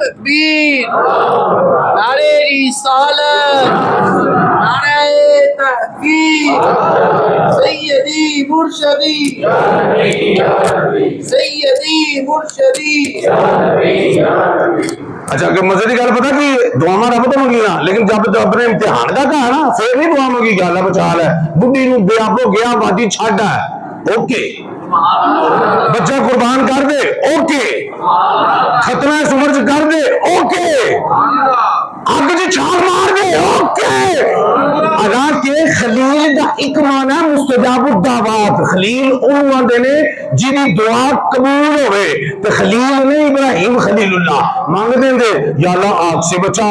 तकबीर, नारे रिसालत, नारे तहकीक, सैयदी मुर्शदी, सैयदी मुर्शदी। अच्छा कि मजे की गल पता कि दुआवां रब तो मंगियां, लेकिन जब अपने इम्तिहान का कहा ना फिर नहीं दुआ मंगी। गल है बचाल है, बुढ़ी नूं बेआबो गया बाजी छड्ड है, ओके। बच्चा कुर्बान कर दे, ओके। खतना सुमर च कर दे, ओके। अग च छाल मार दे, ओके। अगर के खलील दा एक माना मुस्तजाबुद दावात, खलील उन्होंने आंदे ने जिहदी दुआ कबूल होवे। ते खलील ने इब्राहिम खलीलुल्लाह मांग देंदे, या अल्लाह आग से बचा,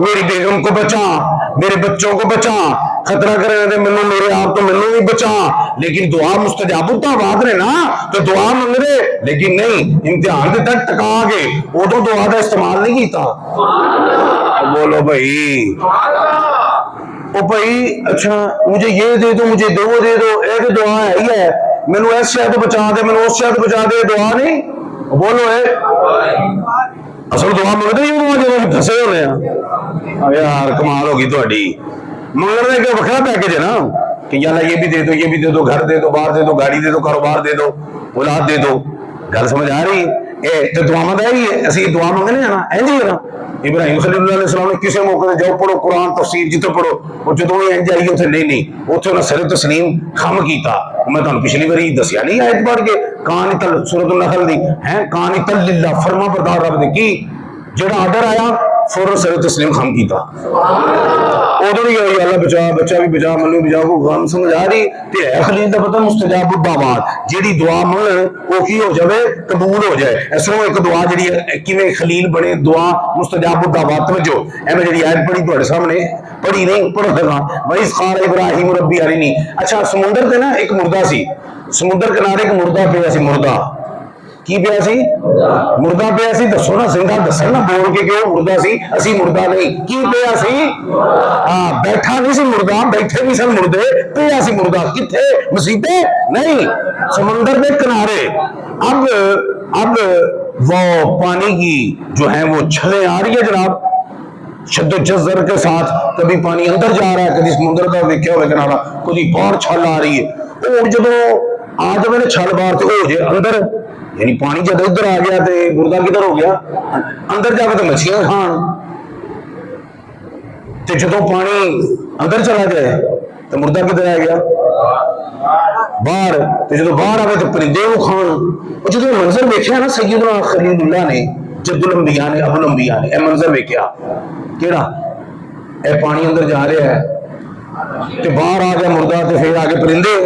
मेरी बेगम को बचा, मेरे बच्चों को बचा, खतरा करे दे मैनू, मेरे आप तो मैनू भी बचा। लेकिन दुआ मुस्तजाबुद दावात ने ना, तो दुआ मंग दे, लेकिन नहीं इम्तिहान दिता टका के, उदों दुआ का इस्तेमाल नहीं किया। बोलो भाई, ओ भाई अच्छा मुझे ये दे दो, मुझे दो दे दो, एक दुआ है ही है, मैनू इस शहर तो बचा दे, मैनू उस शहर तो बचा दे, दुआ नहीं। बोलो है असल दुआ मंगते ही जो फसे होने यार, कमाल होगी थोड़ी। मंगल का एक वखरा पैकेज है ना कि यार ये भी दे दो, ये भी दे दो, घर दे दो, बाहर दे दो, गाड़ी दे दो, कारोबार दे दो, औलाद दे दो। गल समझ आ रही है? तो दुआवां दा ही है, असं दुआ मंगने ना इंज ही ना। इब्राहिम खलीलुल्लाह ने किसी मौके जाओ पढ़ो कुरान तफसीर जितों पढ़ो, और जो भी इंज आई उसे नहीं उसे उन्हें सिर तस्लीम खम किया। मैं तुहानू पिछली बारी दसिया नहीं आयत पढ़ के, कान तल सूरत नहल दी है, कान तल लिल्लाह फरमा बरदार रब दे की जेड़ा आर्डर आया फौरन सिर तस्लीम खम किया। उदों ही आई अल्लाह बचा, बच्चा भी बचा, मनु भी बचा, को गम समझ आ रही ते है खलील दा पता मुस्तजाबुद दावात, जेड़ी दुआ मंगण वो की हो जाए कबूल हो जाए। ऐसो एक दुआ जेड़ी किवें खलील बने दुआ मुस्तजाबुद दावात। तवज्जो ए मैं जेड़ी आयत पढ़ी तुहाडे सामने पढ़ी नहीं पढ़ लगा, वही खार इब्राहिम रब्बी अरिनी। अच्छा समुंदर ते ना एक मुर्दा सी, समुंदर किनारे एक मुर्दा पिया सी, मुर्दा की पिया सी, मुर्दा पिया सी। दसो ना जिंदा दसन ना बोल के क्यों मुर्दा सी, असी मुर्दा नहीं। की पिया सी? हाँ बैठा नहीं सी मुर्दा, बैठे भी सन मुर्दे, पिया सी मुर्दा किथे मसीते नहीं, समंदर के किनारे। अब वो पानी की जो है वो छलें आ रही है जनाब, शद्दो-जज़र के साथ। कभी पानी अंदर जा रहा है, कभी समुद्र का वेख्या होगा किनारा, कभी बाहर छल आ रही है। और जो आ जाए छल बाहर तो हो जाए अंदर, यानी पानी जब इधर आ गया तो मुर्दा किधर हो गया, अंदर जाके तो मछलियां खान। तो जो पानी अंदर चला जाए तो मुर्दा किधर आ गया, बाहर। तो जो बाहर आवे तो परिंदे खान। और जो मंजर वेख्या ना सैयदना खलीलुल्लाह ने, जद्दुल अंबिया ने, अबुल अंबिया ने, ए मंजर वेख्या केड़ा, ए पानी अंदर जा रहा है तो बाहर आ गया मुर्दा, तो फिर आगे परिंदे।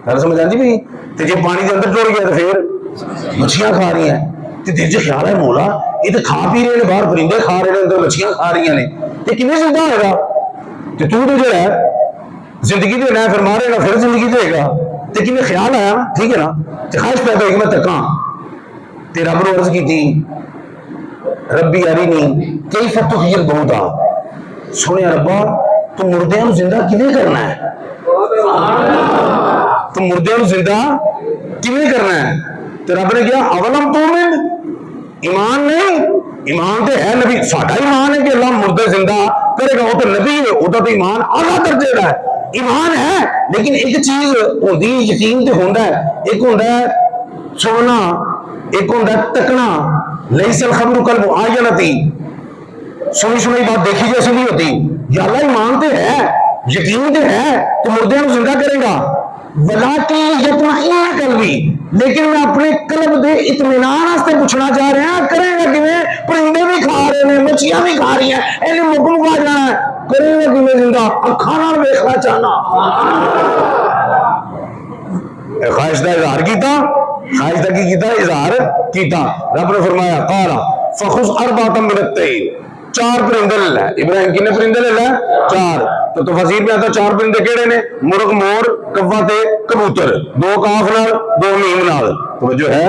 गल समझ आती भाई? तो जो पानी के अंदर टुर गया तो फिर मछलियां खा रही हैं। तो दिल च ख्याल है मौला ये तो खा पी रहे हैं, बाहर परिंदे खा रहे हैं, अंदर मछलियां खा रही ने, तो किवें जिंदा होगा? तो तू तो जो है जिंदगी देना है, फिर मारेगा फिर जिंदगी देगा। तो किवें ख्याल आया ना, ठीक है ना? तो ख्वाहिश पैदा होगी मैं तका। ते रब नूं अर्ज कीती रब्बी अरिनी कैफ तुह्यिल मौता, सुने रब्बा तू मुर्दियां नूं जिंदा किवें करना है, तू मुर्दियां नूं जिंदा किवें करना है? तो रब ने कहा अवलम तुमिन, ईमान नहीं, ईमान तो है नबी, साडा ईमान है कि अल्लाह मुर्दे जिंदा करेगा, वो तो नबी है, वो तो ईमान आला दर्जे का है। ईमान है लेकिन एक चीज होती यकीन तो होता है, एक होता है सुनना, एक होता है तकना। लैसल खबरु कल मुआयनती, सुनी सुनी बात देखी जैसी नहीं होती। या अल्लाह ईमान तो है, यकीन तो है, तो मुर्दे को जिंदा करेगा। वलाकिन यतमइन्नु कल्बी, लेकिन मैं अपने कल्ब दे इत्मीनान वास्ते पूछना चाह रहा हूं करेगा किवें? परिंदे भी खा रहे हैं, मछलियां भी खा रही हैं, इन्हें मुक मुका जाना है, करेगा किवें जिंदा? अखां नाल वेखना चाहना। ख्वाहिश का इजहार किया, ख्वाहिश का की किया, इजहार किया। रब ने फरमाया काला फखुज अरबातम मिन अत-तैर, चार परिंदे ले लै। इब्राहिम कितने परिंदे ले लै? चार। तो तफसीर में आता चार परिंदे केड़े ने? मुर्ग, मोर, कव्वा ते कबूतर। दो काफ नाल, दो मीम नाल। तो जो है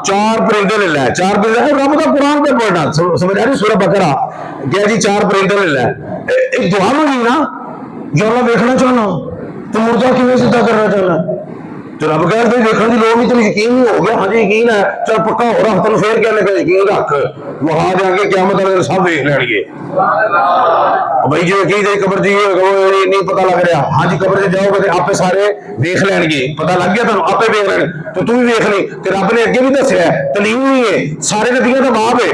चार परिंदे ले लै, चार परिंदे रब दा कुरान पे पढ़ना समझ आ रही? सूरह बकरा क्या जी चार परिंदे ले लै। एक दुआ मंगी ना, या अल्लाह देखना चाहना तो मुर्दा किवें जिंदा करना चाहना, तो रब कह तुम देखने की लोड़ नहीं, तेन यकीन नहीं हो गया, हाँ जी यकीन है, चल पक्का हो रहा, तेन फिर कहने का यकीन रख, वहां जाके क्या मतलब सब देख लैणगे भाई जो की तेरी कबर जी नहीं पता लग रहा, हाँ जी कबर से जाओगे तो आपे सारे देख लैणगे, पता लग गया तुम आपे देख लैण, तो तू भी देख ली। तो रब ने अगे भी दसिया तलीम नहीं है, सारे नबियों का बाप है,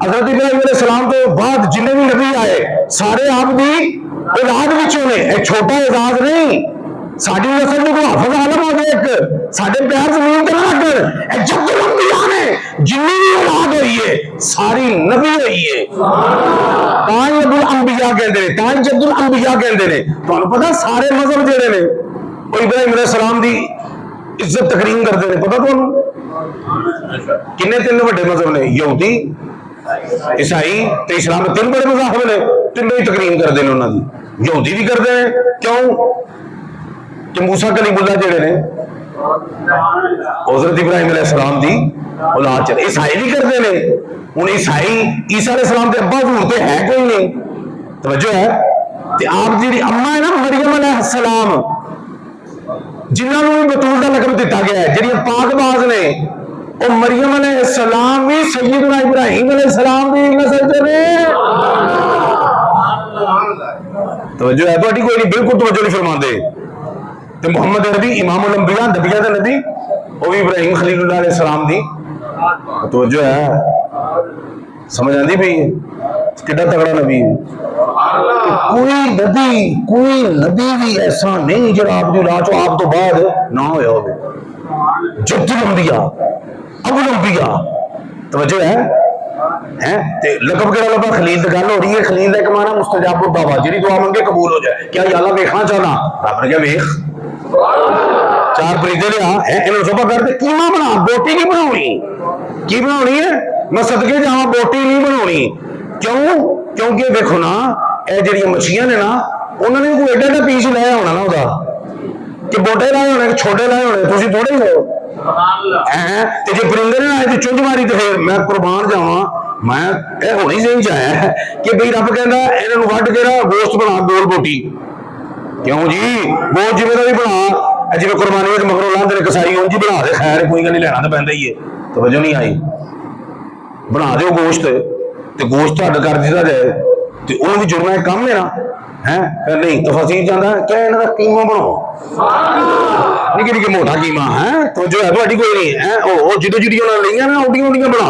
हज़रत इब्राहीम अलैहिस्सलाम तो बाद जिन्ने भी नबी आए सारे आप दी औलाद विचों ने, एक छोटा एजाज नहीं, साडी नस्ल को हाफिज आलम हो गए, एक साडे पैर जमीन ते ना लगन, जद्दुल अंबिया ने जिन्नी भी औलाद हुई है सारी नबी हुई है, तां अबुल अंबिया कहंदे ने, तां जद्दुल अंबिया कहंदे ने। तुहानू पता सारे मजहब जेड़े ने वो इब्राहीम अलैहिस्सलाम दी इज्जत तकरीम करते हैं, पता तुहानू किन्ने तीन बड़े मजहब ने, यहूदी ईसाई ते इस्लाम, तीन बड़े मजहब ने, तीनों ही तकरीम करते हैं उन्होंने, यहूदी भी करते हैं क्यों कि मूसा कलीमुल्लाह जेड़े ने हज़रत इब्राहीम अलैहिस्सलाम दी औलाद च, ईसाई भी करते हैं। हुण ईसाई ईसा अलैहिस्सलाम के अब्बा हजूर ते है कोई नहीं, तवज्जो है, ते आप जी अम्मा है ना मरियम अलैहिस्सलाम, जिन्होंने भी बतूल का लकब दिता गया है, जिहड़ियां पाकबाज ने, और मरियम अलैहिस्सलाम भी सैयदना इब्राहीम अलैहिस्सलाम दी नस्ल च ने, तवज्जो है तुहाडी कोई नहीं, बिल्कुल तवज्जो नहीं फरमांदे। ते मुहम्मद अरबी इमामुल अंबिया नबिया दा नबी, वो भी इब्राहीम खलीलुल्लाह अलैहिस्सलाम दी, तो जो है समझ आती भी कितना तगड़ा नबी है। कोई नबी भी ऐसा नहीं जो आप दी औलाद चो आप तो बाद ना होया होवे, जद्दुल अंबिया अबुल अंबिया, तवज्जो है ते लकब केड़ा लबा, खलील दी गल हो रही है, खलील दा एक माना मुस्तजाबुद दावा, जेड़ी दुआ मंगे कबूल हो जाए, क्या या अल्लाह वेखना चाहना, रब ने कहा वेख, चार परिंदे लिया इन्होंने सुबह करते कीमा बना, बोटी नहीं बनानी, की बनानी है, मैं सदके जावा बोटी नहीं बनानी, क्यों, क्योंकि देखो ना ये जड़ियां मछलियां ने ना उन्होंने कोई एडा एडा पीस लाया होना ना उदा, कि बोटे लाए होने छोटे लाए होने, तुसी थोड़े ही हो ते जे परिंदे ने आए चुंझ मारी तो फिर मैं कुर्बान जावा, मैं होनी सही चाहे कि भाई रब कहता इन्होंने वड्ड के ना गोश्त बना गोल बोटी, क्यों जी गोश्त जिवें दा भी बना, जिवें कुर्बानी में मगरों लांदे ने कसाई उंज ही बना दे, खैर कोई गल नहीं, लेना तो पैंदा ही है, तवज्जो नहीं आई, बना दो गोश्त ते गोश्त हद कर दिता जाए तो उन्होंने भी जुड़ना एक काम लेना है, नहीं तफसीर जाता क्या इन्हों का कीमा बनाओ, निके निके मोटा कीमा है, तो जो है कोई नहीं है, जिद्दों जिद्दियां उन्होंने लिया ना ओडियां ओडियां बना,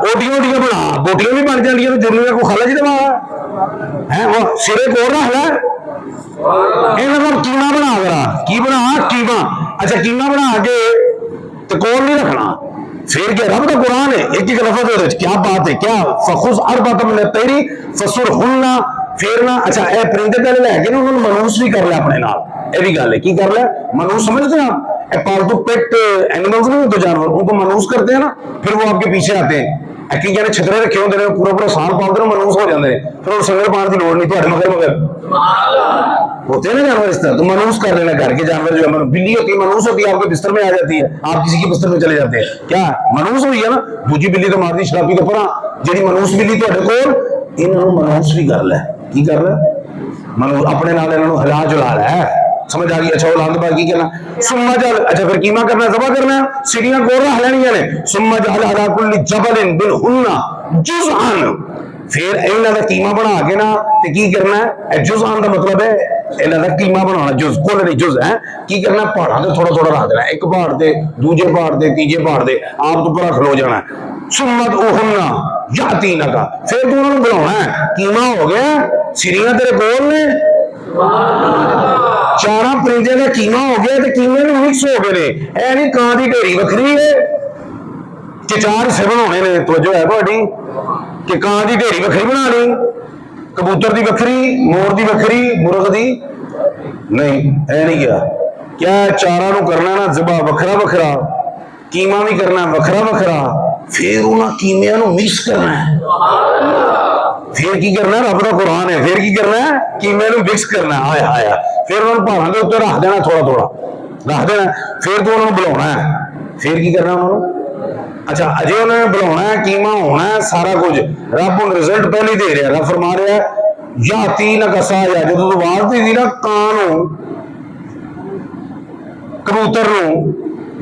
ओडियां ओडियां बना, बोटियां भी बन जांदियां, जुड़नियां को खाला जी दवा है, वो सिरे कोल रख लै, इन्होंने कीमा बना करा, की बना कीमा, अच्छा कीमा बना के तो कोल नहीं रखना, फिर क्या रब का कुरान है, एक एक लफ्ज़ क्या बात है, क्या फखुज़ अरबअतम मिन अत-तैरी फसुरहुन्ना, फिर ना अच्छा ए परिंदे पहले लैके ना उन्होंने मनूस भी कर लिया अपने नाल, ये भी गल है, की कर लिया मनूस, समझते हैं आप, पालतू पेट एनिमल्स नहीं होते जानवर, उनको मनूस करते हैं ना, फिर वो आपके पीछे आते हैं, कई ने छतरे रखे होंगे ने पूरा पूरा साल पालते हैं मनूस हो जाते हैं, फिर वो संगल पाने की लोड़ नहीं, तो मगर होते हैं ना जानवर इस तरह, तो मनूस कर लेना, घर के जानवर जो है, बिल्ली होती है मनूस होती है, आपके बिस्तर में आ जाती है, आप किसी के बिस्तर में चले जाते हैं, क्या मनूस हुई है ना, दूजी बिल्ली तो मारती शराबी तो परा, जी मनूस बिल्ली तो कोल इन्होंने मनूस भी कर लै, की कर लै मनूस अपने नाल इन्होंने हिला जुला लै, समझ आ गई, अच्छा औलाद बाद की करना, सुम्मा जल, अच्छा फिर कीमा करना, ज़बह करना, सीढ़ियां कोल रख लेनियां ने, सुम्मा जल अला कुल्ली जबलिन बिलहुन्ना जुज़अन, फिर इन्हां दा कीमा बना के ना ते की करना है, जुज़अन दा मतलब है इन्हां दा कीमा बनाना, जुज़ कुल नहीं जुज़ है, की करना पहाड़ां ते थोड़ा थोड़ा रख देना, एक पहाड़ ते दूजे पहाड़ ते तीजे पहाड़ ते आप तो पूरा खलो जाना, सुम्मत उहुन्ना यातीना का, फिर तू उन्होंने बुलाना है, कीमा हो गया, सीढ़ियां तेरे कोल ने, चारा परिंदे का कीमा हो गया, तो कीमे में मिक्स हो गए, ऐ नहीं कां की ढेरी वखरी है कि चार हिस्से बनाने ने, तो जो है थोड़ी कि कां की ढेरी वखरी बना ली, कबूतर की वखरी, मोर की वखरी, मुर्ग की नहीं, ऐ नहीं किया, क्या चारा नू करना ना ज़बा वखरा वखरा, कीमा भी करना वखरा वखरा, फिर उन्होंने कीमिया नू मिक्स करना है, फिर की करना है, रब दा कुरान है, फिर की करना है कीमे नू मिक्स करना है, आया आया, फिर उन्होंने पहाड़ों के उत्ते रख देना, थोड़ा थोड़ा रख देना, फिर तो उन्होंने बुलाना है, फिर की करना उन्होंने, अच्छा अजय उन्होंने बुलाना है, कीमा होना है, सारा कुछ रब उन रिजल्ट पहले दे रहा है, रब फरमा रहा है या तीन कसा या जो आवाज दी थी ना कान कबूतर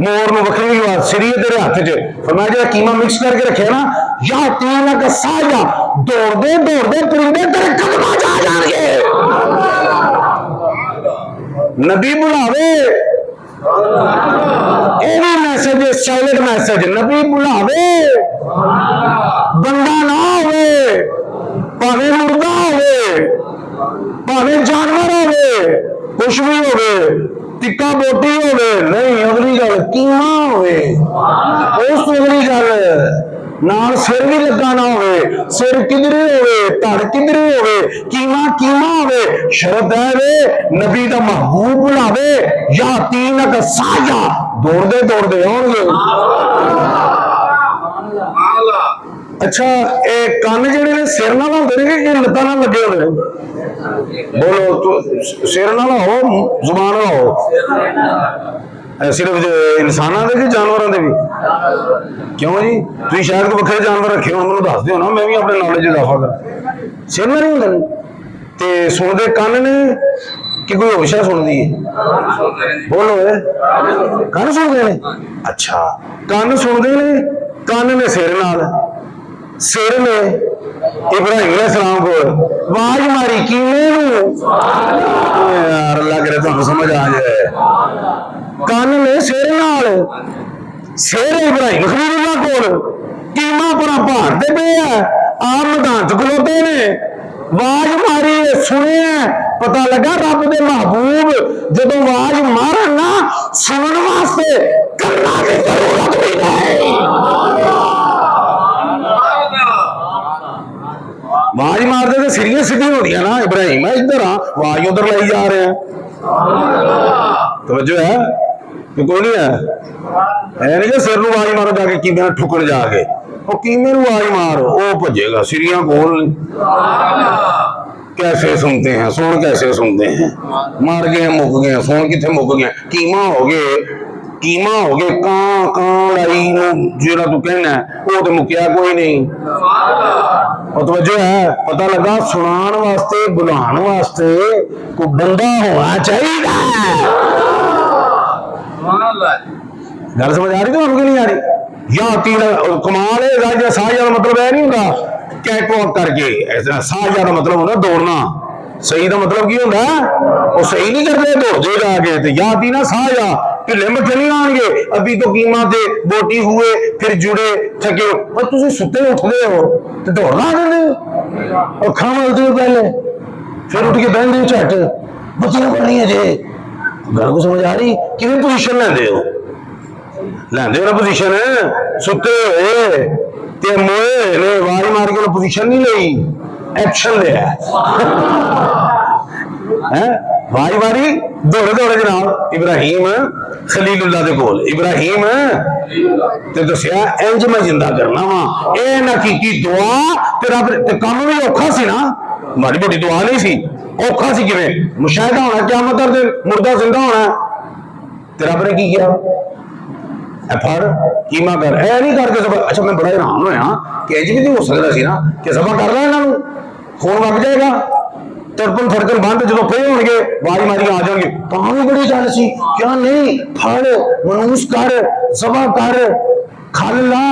मोर बखरी सिरी तेरे हाथ च फरमाया जो कीमा मिक्स करके रखे ना या तीन का साया दौड़ते दौड़ते परिंदे तेरे कदम जा जाएंगे नबी बुलावे मैसेज साइलेंट मैसेज नबी बुलावे बंदा ना होवे भावे मुर्दा होवे भावे जानवर होवे कुछ भी होवे टिक्का बोटी होवे नहीं अगली गल कीमा होवे उस अगली गल नाल सिर भी लगा ना होवे सिर किधरे होवे धड़ किधरे होवे कीमा कीमा होवे शरत है वे नबी दा महबूब बुलावे या तीन का साया दौड़दे दौड़दे आउणगे अच्छा ये कान जेडे ने सिर नाल होंदे ने कि लत्तां नाल लगे होंदे ने बोलो तो सिर नाल हो जुबान नाल हो सिर्फ इंसाना दे कि जानवरों दे भी क्यों जी तुम शायद कोई बखरे जानवर रखे हो मैं दस दो ना मैं भी अपने नॉलेज इजाफा कर सिर नाल ही होंदे ने ते सुनदे कान ने कि कोई होर शै सुनदी है बोलो कान सुनदे ने अच्छा कान सुनदे ने कान ने सिर नाल सिर ने इब्राहिम अलैहिस्सलाम को आवाज मारी कीने यार अल्लाह करे तुहानू समझ आ जाए कान ने सिर नाल सिर इब्राहिम खलीलुल्लाह कोल कीमा पूरा भारते पे है आप मैदान च खलोते ने आवाज मारी सुने पता लगा रब दे महबूब जदों आवाज मारन ना सुनन वास्ते करना की जरूरत भी नहीं आवाज मारते तो सिरियां सीधी होंदियां ना इब्राहिम इधर आ आवाज उधर लाई जा रहे हैं तवज्जो है कि कोई नहीं है नहीं कि सिर आवाज मारो जाके कीमे ठुकन जाके वो कीमे आवाज मारो वो भजेगा सिरियां कोल कैसे सुनते हैं सुन कैसे सुनते हैं मार गए मुक गए सुन किथे मुक गए कीमा हो गए कां लाई जेड़ा तू कहना वो तो मुकिया कोई नहीं और तवज्जो है पता लगा सुनान वास्ते बुलान वास्ते कोई बंदा होना चाहिए गल समझ आ रही तो नहीं आ रही या तीन कमाल है राजा साजा का मतलब है नहीं होता कैट वॉक करके ऐसा साजा का मतलब होता दौड़ना सही का मतलब की होता वो सही नहीं करते दौड़ते जाके या तीन साजा ढिले मथे नहीं आएंगे अभी तो कीमा थे बोटी हुए फिर जुड़े थके और तुम सुते उठते हो तो दौड़ना देंगे और खा मलते हो पहले फिर उठ के बहन झट बच्चियां पढ़नी है जे गल को समझ आ रही कि पोजिशन लेंदे हो ना पोजिशन सुते हुए ते मोए ने आवाज मार के पोजिशन नहीं ली एक्शन लिया आवाज मारी दौड़े दौड़े जनाब इब्राहिम खलीलुल्लाह दे कोल इब्राहिम ते दसिया इंज मैं जिंदा करना वा ए ना कीती दुआ ते रब ते काम भी औखा सी ना माड़ी मोटी दुआ नहीं सी औखा सी किवें मुशाहिदा होना क़यामत दे मुर्दा जिंदा होना ते रब ने की किया फड़ कीमा कर ए नहीं करके सब अच्छा मैं बड़ा हैरान होया कि इंज भी नहीं हो सकदा सी ना कि सभा कर रहा इन्हां नूं खून वग जाएगा तड़पन फड़कन बंद जो पे होंगे आवाज मारी आ जाएंगे कहां भी बड़ी गल सी क्या नहीं फड़ मनूस कर सभा कर खल ला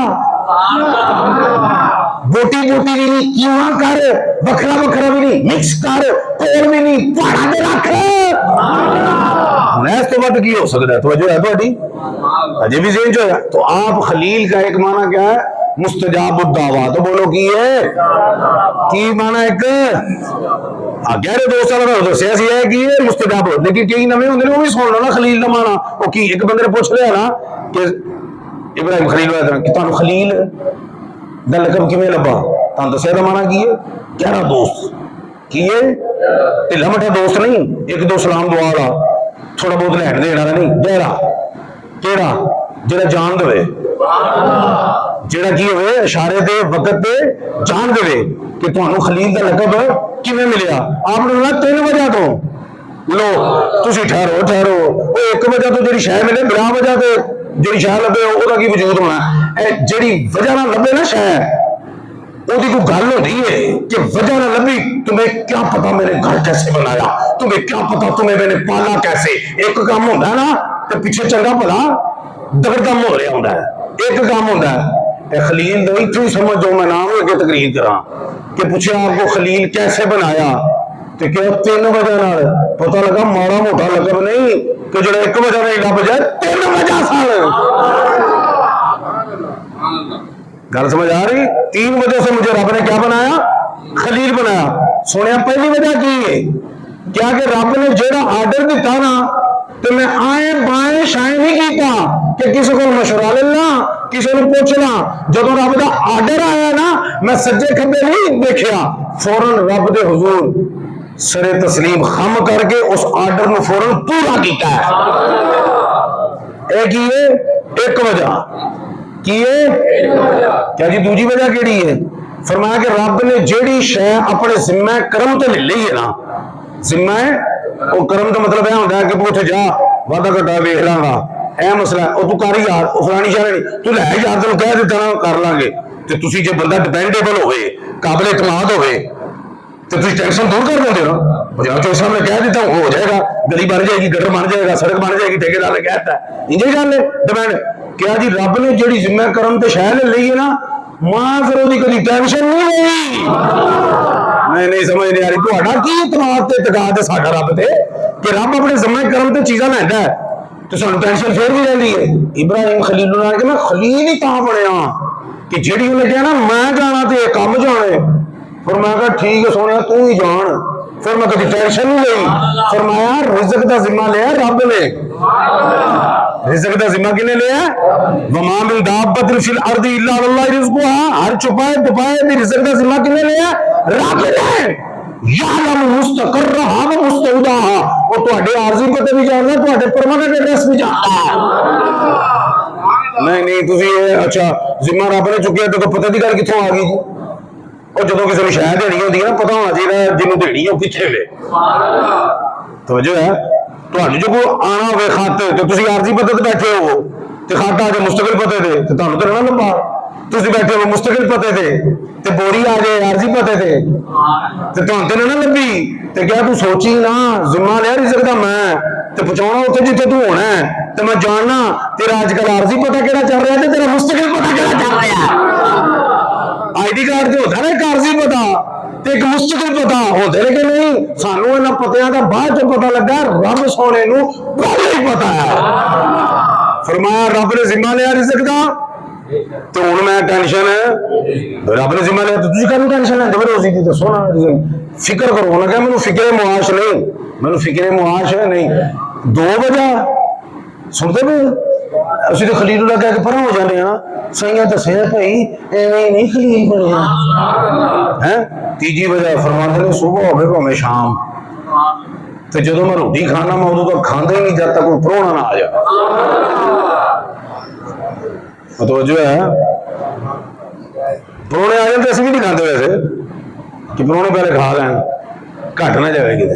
बोटी बोटी भी नहीं कीमा कर बखरा बखरा भी नहीं मिक्स कर कोल भी नहीं पहाड़ा ते रख इस तो बाद की हो सकता है तवज्जो है थोड़ी अजय भी चेंज होया तो आप खलील का एक माना क्या है मुस्तजाब दावा तो बोलो की माना एक गहरे दोस्त दसिया कि मुस्तजाब लेकिन कई नवे होंगे वो भी सुन लो ना खलील का माना वो की एक बंदे ने पूछ लिया ना कि इब्राहिम खलील कि तुहानू खलील दा लकब किवें लब्भा तुहानू दसिया दा माना की है गहरा दोस्त की है ढिला मठा दोस्त नहीं एक दो सलाम दुआ वाला थोड़ा बहुत लैन देने वाला नहीं गहरा केड़ा जेड़ा जान देवे जेड़ा की होवे इशारे दे वक्त ते जान देवे कि तुहानू खलील दा लकब किवें मिलिया आपने बोला 3 वजह तो लो तुसी ठहरो वो 1 वजह तो जेड़ी शय मिले बिना वजह ते जेड़ी शय लभे ओदा की वजूद होना जेड़ी वजह ना लभे ना शय ओदी कोई गल होती है कि वजह ना लभी तुम्हें क्या पता मैंने घर कैसे बनाया तुम्हें क्या पता तुम्हें मैंने पाला कैसे एक काम होता है ना ਤੇ ਪਿੱਛੇ ਚੰਗਾ ਭਲਾ ਦਗੜਦਮ ਹੋ ਰਿਹਾ ਹੁੰਦਾ ਹੈ। ਇੱਕ ਕੰਮ ਹੁੰਦਾ है खलील तो इतनी समझ जो मैं नाम लेके तकरीर करा कि पूछे आपको खलील कैसे बनाया तो क्या 3 वजह नाल पता लगा माड़ा मोटा लगब नहीं कि जो 1 वजह नहीं लभ जाए 3 वजह सन गल समझ आ रही 3 वजह से मुझे रब ने क्या बनाया खलील बनाया सुनिया पहली वजह की है क्या कि रब ने जेड़ा आर्डर दिता ना तो मैं आए बाएं शाए नहीं किया कि किसी को मशवरा लेना किसी को पूछ ला जब रब का आर्डर आया ना मैं सज्जे खब्बे नहीं देखा फौरन रब दे हुजूर सरे तस्लीम खम करके उस आर्डर में फौरन पूरा किया है की है एक वजह की है क्या जी दूजी वजह केड़ी है फरमाया कि रब ने जेड़ी शय अपने जिम्मे करम तो ले ली है ना जिम्मा है वो करम का मतलब यह होता है कि उठ जा वादा घटा वेख लांगा ए मसला है तू कर यार फलानी शहर नहीं तू लै यार तेन कह दिता ना कर लांगे ते तुसी जे बंदा डिपेंडेबल होवे काबिल इतमाद होवे ते तुसी टेंशन दूर कर देंगे ना यार तो सामने कह देता हो जाएगा गली बन जाएगी गटर बन जाएगा सड़क बन जाएगी ठेकेदार ने कहता है इंजे गल है डिपेंड क्या जी रब ने जेड़ी जिम्मे करम ते शहर ले ली है ना मां फिर ओदी कदी टेंशन नहीं हुई नहीं समझ नहीं आ रही तुहाडा की इतमाद ते इतकाद है साडा रब ते कि रब अपने जिम्मे करम ते चीज़ां लैंदा है तो सानू टेंशन फिर भी रहती है इब्राहिम खलील ने मैं खलील ही तां बनया कि जेड़ी उन्हें कहा ना मैं जाना ते कम जाने फिर मैं कहा ठीक है सोने तू ही जान फिर मैं कभी टेंशन नहीं ली फरमाया रिज़्क दा जिम्मा लिया रब ने रिज़्क दा जिम्मा किने लिया वमा मिन दाब्बतिन फिल अर्दि इल्ला अल्लाह रिज़्कुहा हर छुपाए दुपाए दी रिज़्क दा जिम्मा किने लिया रब ने यालम मुस्तकर्रहा व मुस्तौदाहा और ਤੁਹਾਡੇ ਆਰਜ਼ੀ ਪਤੇ ਵੀ ਜਾਣਦਾ ਤੁਹਾਡੇ ਪਰਮਾਨੈਂਟ ਐਡਰੈਸ ਵੀ ਜਾਣਦਾ नहीं ਤੁਸੀਂ ਇਹ ਅੱਛਾ ਜ਼ਿੰਮਾ ਰੱਬ ਨੇ ਚੁੱਕਿਆ ਤੇ ਪਤਾ ਦੀ ਗੱਲ ਕਿੱਥੋਂ ਆ ਗਈ ਜੀ ਉਹ ਜਦੋਂ ਕਿਸੇ ਨੂੰ ਸ਼ਾਇਦ ਦੇਣੀ ਹੁੰਦੀ ਹੈ ਨਾ ਪਤਾ ਹੋਣਾ ਚਾਹੀਦਾ ਜਿਹਨੂੰ ਦੇਣੀ ਉਹ ਕਿੱਥੇ ਵੇ ਤਵੱਜੋ ਹੈ ਤੁਹਾਨੂੰ ਜੋ ਕੋਈ ਆਣਾ ਹੋਵੇ ਖੱਤ ਤੇ ਤੁਸੀਂ ਆਰਜ਼ੀ ਪਤੇ ਤੇ ਬੈਠੇ ਹੋ ਤੇ ਖੱਤ ਆ ਜੇ ਮੁਸਤਕਿਲ ਪਤੇ ਤੇ ਤੁਹਾਨੂੰ ਤਾਂ ਨਾ ਲੱਭਾ ਤੁਸੀਂ ਬੈਠੇ ਹੋ ਮੁਸਤਕਿਲ ਪਤੇ ਤੇ ਬੋਰੀ ਆ ਜਾਏ ਆਰਜ਼ੀ ਪਤੇ ਤੇ ਤੁਹਾਨੂੰ ਤੇ ਨਾ ਲੱਭੀ ਤੇ ਕਿਹਾ ਤੂੰ ਸੋਚੀ ਨਾ ਜ਼ਿੰਮਾ ਲਿਆ ਰਿਜ਼ਕ ਦਾ ਮੈਂ ਤੇ ਪਹੁੰਚਾਉਣਾ ਉੱਥੇ ਜਿੱਥੇ ਤੂੰ ਹੋਣਾ ਤੇ ਮੈਂ ਜਾਣਨਾ ਤੇਰਾ ਅੱਜ ਕੱਲ ਆਰਜ਼ੀ ਪਤਾ ਕਿਹੜਾ ਚੱਲ ਰਿਹਾ ਤੇ ਤੇਰਾ ਮੁਸਤਕਿਲ ਪਤਾ ਕਿਹੜਾ ਚੱਲ ਰਿਹਾ ਆਈਡੀ ਕਾਰਡ ਤੇ ਹੁੰਦਾ ਨਾ ਇੱਕ ਆਰਜ਼ੀ ਪਤਾ ਤੇ ਇੱਕ ਮੁਸਤਕਿਲ ਪਤਾ ਹੁੰਦੇ ਨੇ ਕਿ ਨਹੀਂ ਸਾਨੂੰ ਇਹਨਾਂ ਪਤਿਆਂ ਦਾ ਬਾਅਦ ਚ ਪਤਾ ਲੱਗਾ ਰੱਬ ਸੋਹਣੇ ਨੂੰ ਪਹਿਲਾਂ ਹੀ ਪਤਾ ਹੈ ਫਰਮਾਇਆ ਰੱਬ ਨੇ ਜ਼ਿੰਮਾ ਲਿਆ ਰਿਜ਼ਕ ਦਾ तो हूं मैं टेंशन रब ने जिम्मा लिया तुझी काहनूं टेंशन है जब रोजी दी दसो ना फिक्र करो उन्हें कहा मैनू फिक्रे मुआश नहीं मैनू फिक्रे मुआश है नहीं 2 वजह सुनते पे असं तो खलीलुल्लाह कह के परा हो जाने सही दसिया भाई एवं नहीं खलील बने है तीजी वजह फरमाते ने सुबह होवे भावें शाम तो जो मैं रोटी खाना मैं उदों तक खांदा ही नहीं जब तक कोई परोना ना आ जाए तो जो है परोने आ जाते असं भी नहीं खाते वैसे कि परोने पहले खा लैन घट ना जाए कि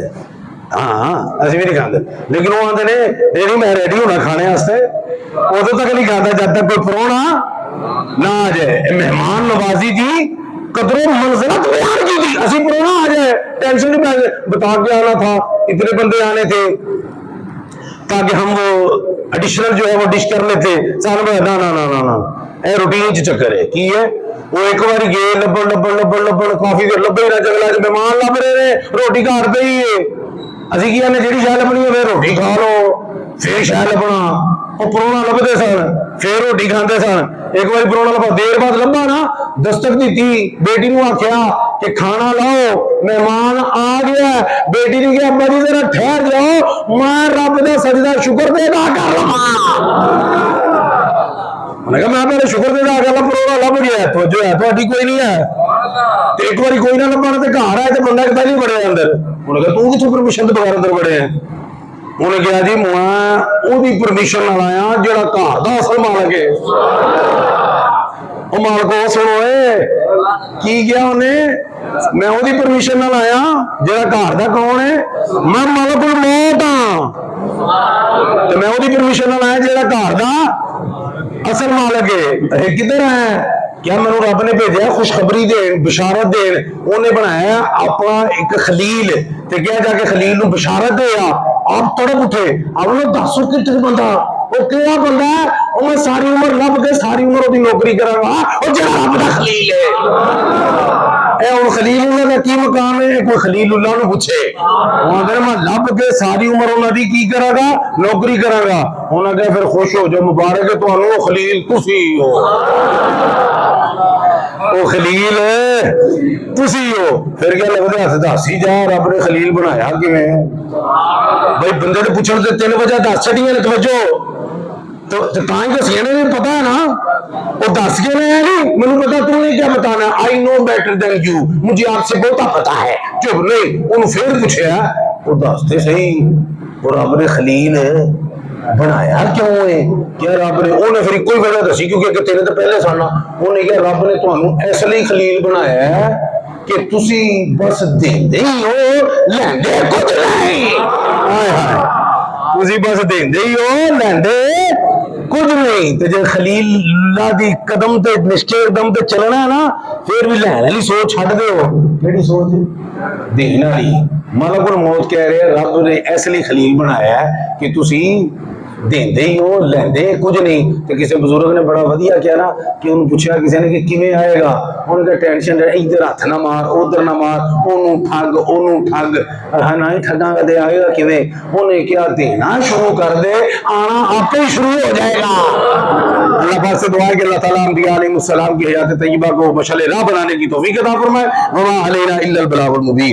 हाँ असं भी नहीं खाते लेकिन वो आते ने नहीं मैं रेडी होना खाने वास्ते उदों तक नहीं खाता जब तक कोई परोना ना आ जाए मेहमान नवाजी की कदरों मंजिलत बयान की थी असं परोना आ जाए टेंशन नहीं पै बता के आना था इतने बंदे आने थे ताकि हम वो एडिशनल जो है वो डिश कर लेते सारे ना ना ना ना ना ए रूटीन चक्कर है की है वो एक बार गए लब्बन काफी देर लब्बे ही ना जंगल च मेहमान लभ रहे ने रोटी घर पे ही है असं की आने जी शाह लभनी है रोटी खा लो फिर शाह लभना वो परोना लभते सन फिर रोटी खाते सन एक बार परोना लभा देर बाद लभा ना दस्तक दी बेटी नूं आख्या कि खाना लाओ मेहमान आ गया बेटी ने कहा अब्बा जी जरा ठहर जाओ मैं रब दा सजदा शुक्र दे अदा कर लवां मैं कहा मैं पहले शुक्र दे अदा कर ला परोना लभ गया तो जो है तुहाडी कोई नहीं है ते एक बार कोई ना लभा ते घर आए ते बंदा कितना नहीं बड़े अंदर उन्हें कहा तू किथों परमिशन तो बगैर अंदर बड़े हैं उन्हें कहा जी मैं ओदी परमिशन नाल आया जेड़ा घर दा असल मालक है मालको सुनो की गया उन्हें मैं ओदी परमिशन नाल आया जेड़ा घर दा कौन है मैं मालकुल मौत हां ते मैं ओदी परमिशन नाल आया जेड़ा घर दा असल मालक है किधर है क्या मैनू रब ने भेजा खुशखबरी देन बिशारत देन उन्हें बनाया अपना एक खलील ते क्या जाके खलील नू बिशारत दिया आप तड़प उठे। अब लोग 10 कितने बंदा वो क्या बंदा है और मैं सारी उम्र लब के सारी उम्र ओदी नौकरी करांगा और जरा रब दा खलील है ए हुन खलीलुल्लाह दा की मकाम है कोई खलीलुल्लाह नु पूछे अगर मैं लब के सारी उम्र उन्हां दी की करांगा नौकरी करांगा उन्हां कहा फिर खुश हो जाओ मुबारक है तुहानू खलील तुसी हो ओ खलील तुसी हो फिर क्या लगदा हथ दसी जा रब ने खलील बनाया किवें भाई बंदे ने पूछण ते 3 वजह दस छड़ियां ने तवज्जो तो तां ही दसियां ने पता है ना वो दस के ने नहीं मैनू पता तूने क्या बताना I know better than you मुझे आपसे बहुता पता है चुप नहीं उन्होंने फिर पूछया वो दसते सही वो रब ने खलील बनाया क्यों है क्या रब ने उन्हें फिर कोई वजह दसी क्योंकि तेरे तो पहले साना उन्हें क्या रब ने तुहानू इसलिए खलील बनाया है कि तुसी बस देंदे ही हो लैंदे कुछ नहीं हाय हाय तुसी बस देंदे ही हो लैंदे कुछ नहीं ते जे खलील दी कदम ते निश्चय कदम ते चलना है ना फिर भी लैन वाली सोच छड्ड दिओ केड़ी सोच देन वाली मलकुल मौत कह रहे रब ने इसलिए खलील बनाया है कि तुसी देंदे ही हो लैंदे कुछ नहीं ते किसी बुजुर्ग ने बड़ा वधिया किया ना कि उन्होंने पूछा किसी ने कि किवें आएगा उन्होंने कहा टेंशन इधर हथ ना मार उधर ना मार ओनू ठग हाँ ना ही ठगांगा ते आएगा किवें उन्हें क्या देना शुरू कर दे आना आपे ही शुरू हो जाएगा अल्लाह पाक से दुआ है कि अल्लाह ताला अंबिया अलैहिस्सलाम की हयात तय्यबा को मशाल राह बनाने की तौफीक अता फरमाए वमा अलैना इल्लल बलागुल मुबीन।